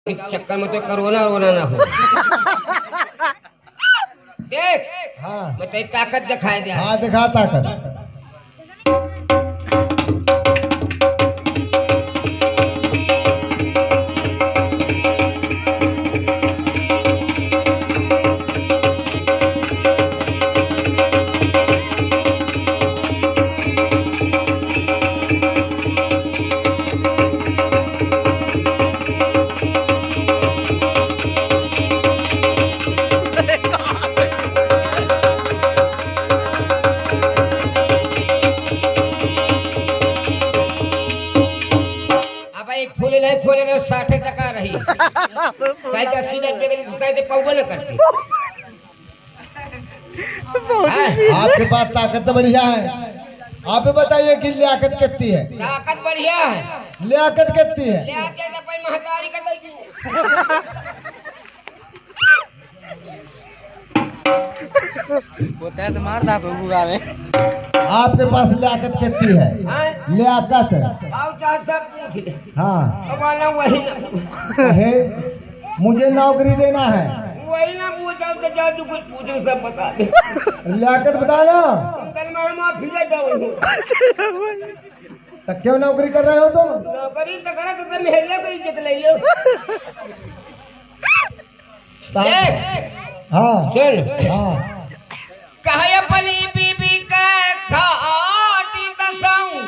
चक्कर में तो कोरोना वोना ना हो। देख हाँ मैं तेरी ताकत दिखाए दे। हाँ दिखा ताकत। खोले 60 टका रही कहे 80 रुपये दे पाऊबो न करती। आपके पास ताकत तो बढ़िया है। आप ही बताइए कि लियाकत कितनी है? ताकत बढ़िया है। लियाकत कितनी है? लियाकत तो कोई महतारी का देगी। होता है तो मारता बुरा में। आपके पास लियाकत कितनी है? लियाकत आओ चाहे सब पूछ ले। हाँ वाला वही ना है, मुझे नौकरी देना है। वही ना पूछा तो जादू कुछ पूछे सब बता दे। लियाकत बता ना। कल मैं माफी ले जाऊँ। तो क्यों नौकरी कर रहे हो तुम? नौकरी तो करा तो तुम हेले को इज्जत ले लो। हाँ सुन हाँ कहे अपनी बीबी का खाटी दसाऊं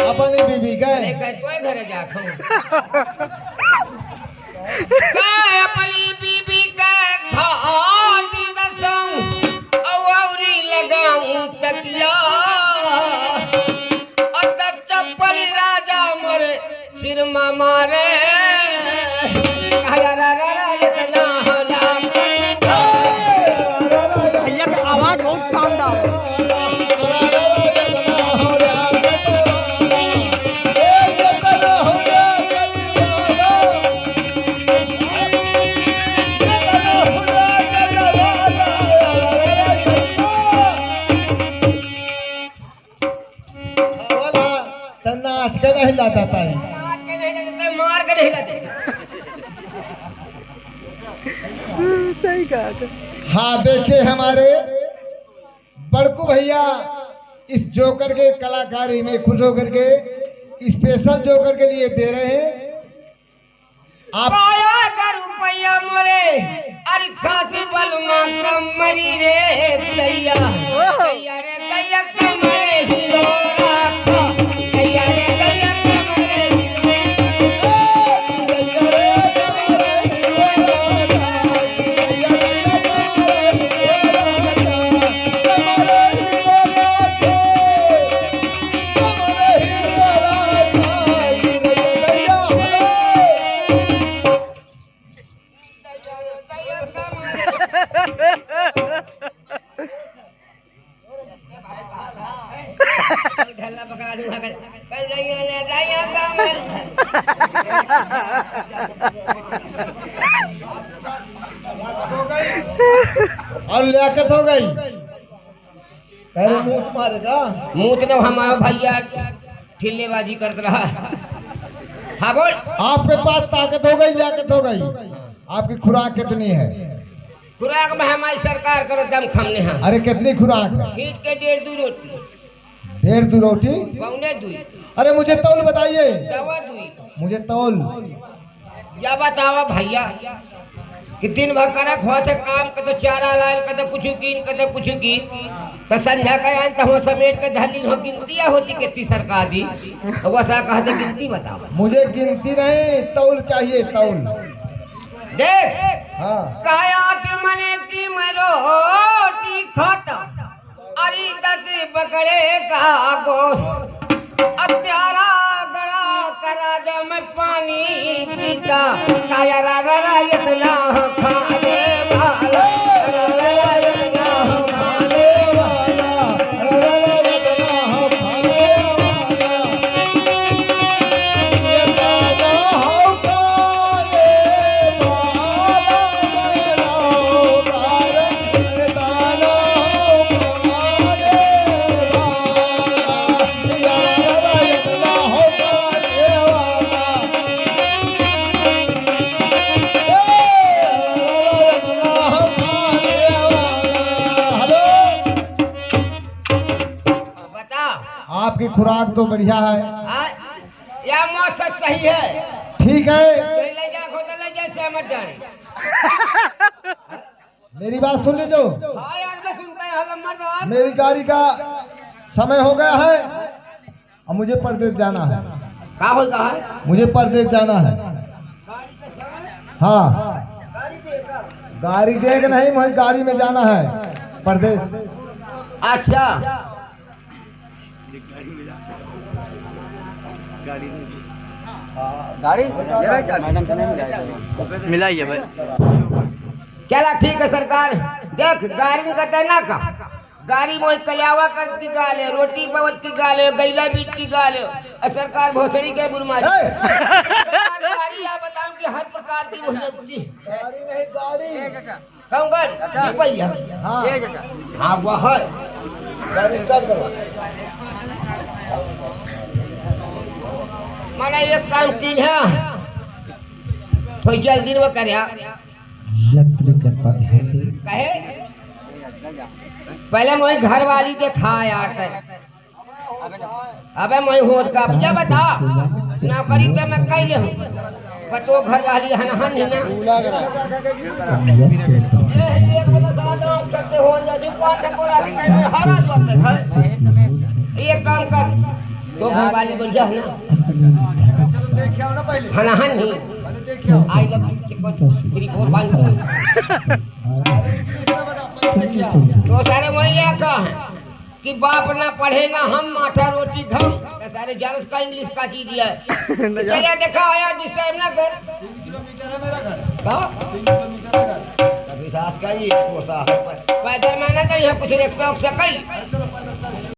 अपनी बीबी गए कोई घर जा खाऊं। कहे अपनी बीबी का खाटी दसाऊं औरी लगाऊं तकिया और चप्पल राजा मोरे सिर में मारे। आवाज बहुत शानदार। नाच के नहीं लाता है, मार के नहीं लाते। सही कहा। हाँ देखिए हमारे बड़कू भैया इस जोकर के कलाकारी में खुश होकर के स्पेशल जोकर के लिए दे रहे हैं। आप रुपया मोरे अरे खाती बलमा कमरी रे दैया दैया रे दैया कमरे हीरो राखा दैया रे दैया कमरे ढल्ला पकड़ा दूंगा कल जाइए और लियाकत हो गई। पहले मुंह मारेगा मुंह तो हमारा भैया ठिल्लेबाजी कर रहा। हाँ बोल। आपके पास ताकत हो गई, लियाकत हो गई। आपकी खुराक कितनी है? खुराक में हमारी सरकार करो दम खमने हाँ। अरे कितनी खुराक है? खींच के 1.5 रोटी 1.5 रोटी। पौने 2 अरे मुझे तौल बताइए। दवा 2 मुझे तौल या बतावा भैया कि दिन भर करा खो से काम का तो चारा लाल का तो कुछ कीन का तो कुछ कीन तो संध्या का आन तो समेट के धलीन हो गिनतिया होती कितनी सरकार दी वैसा कहते गिनती बताओ। मुझे गिनती नहीं, तौल चाहिए तौल। देख हाँ काया मने की रोटी खाता अरे 10 बकरे का गोश्त अब प्यारा गड़ा करा जब मैं पानी पीता काया रा रा रा इतना खाने वाला आपकी खुराक तो बढ़िया है। हाँ, या मौसम सही है। ठीक है, कोई ले जा खोता ले जा सहमत जाने। मेरी बात सुन लीजिए। हाँ यार मैं सुनता है हल्ला मत रहा। मेरी गाड़ी का समय हो गया है और मुझे परदेश जाना है। क्या होता है? मुझे परदेश जाना है। हाँ, गाड़ी देख नहीं, मुझे गाड़ी में जाना है परदेश। अच्छा गाड़ी मैडम से नहीं मिलाइए भाई। चला ठीक है सरकार। देख गाड़ी का देना का गाड़ी मोई कल्यावा कर की गाले, रोटी पवत की गाले, गैला बीज की गाले, और सरकार भोसड़ी के बुरमारी। गाड़ी आप बताऊं कि हर प्रकार की भोसड़ी। गाड़ी नहीं, गाड़ी। कौन गाड़ी? पहिया। हाँ, हाँ वह है। गाड़ी स्टार्ट करो। माना एक काम की है तो जल्दी में करे। कहे पहले मोई घर वाली के खाया अबे मैं होश का क्या बता नौकरी पे मैं कैले हूँ पतो घर वाली हनहन है ना। एक काम कर तो घर वाली बोल जा ना हनहन ही आई लव यू तो सारे वही कहा है कि बाप ना पढ़े ना हम आटा रोटी घम तो सारे जरस का इंग्लिश का चीज है। चलिए देखा आया जिससे ना घर कभी सास का ही पैदल मैंने तो यहाँ कुछ रिक्शा उक्सा कई